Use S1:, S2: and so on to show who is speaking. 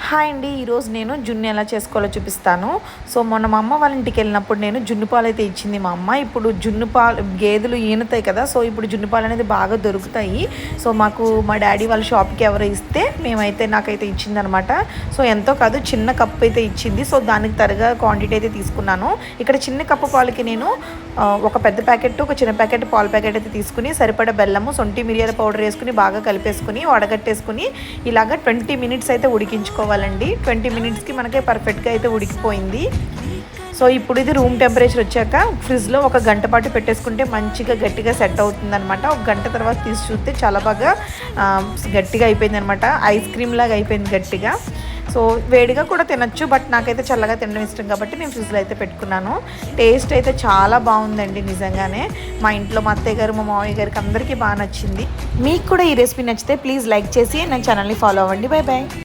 S1: Hi అండి, ఈరోజు నేను జున్ను ఎలా చేసుకోవాలో చూపిస్తాను. సో మొన్న మా అమ్మ వాళ్ళ ఇంటికి వెళ్ళినప్పుడు నేను జున్ను పాలు అయితే ఇచ్చింది మా అమ్మ. ఇప్పుడు జున్ను పాలు గేదెలు ఈనుతాయి కదా, సో ఇప్పుడు జున్ను పాలు అనేది బాగా దొరుకుతాయి. సో మాకు మా డాడీ వాళ్ళ షాప్కి ఎవరో ఇస్తే నాకైతే ఇచ్చిందనమాట. సో ఎంతో కాదు, చిన్న కప్పు అయితే ఇచ్చింది. సో దానికి తరగా క్వాంటిటీ అయితే తీసుకున్నాను. ఇక్కడ చిన్న కప్పు పాలకి నేను ఒక పెద్ద ప్యాకెట్, ఒక చిన్న ప్యాకెట్ పాల ప్యాకెట్ అయితే తీసుకుని సరిపడా బెల్లము, సొంటి మిరియాల పౌడర్ వేసుకుని బాగా కలిపేసుకుని వడగట్టేసుకుని ఇలాగ 20 మినిట్స్ అయితే ఉడికించుకోవాలండి. 20 మినిట్స్కి మనకి పర్ఫెక్ట్గా అయితే ఉడికిపోయింది. సో ఇప్పుడు ఇది రూమ్ టెంపరేచర్ వచ్చాక ఫ్రిడ్జ్లో ఒక గంట పాటు పెట్టేసుకుంటే మంచిగా గట్టిగా సెట్ అవుతుందన్నమాట. ఒక గంట తర్వాత తీసి చూస్తే చాలా బాగా గట్టిగా అయిపోయింది అనమాట. ఐస్ క్రీమ్ లాగా అయిపోయింది గట్టిగా. సో వేడిగా కూడా తినచ్చు, బట్ నాకైతే చల్లగా తినడం ఇష్టం కాబట్టి నేను ఫ్రిడ్జ్లో అయితే పెట్టుకున్నాను. టేస్ట్ అయితే చాలా బాగుందండి నిజంగానే. మా ఇంట్లో మా అత్తయ్య గారు, మా మామయ్య గారికి అందరికీ బాగా నచ్చింది. మీకు కూడా ఈ రెసిపీ నచ్చితే ప్లీజ్ లైక్ చేసి నా ఛానల్ని ఫాలో అవ్వండి. Bye bye.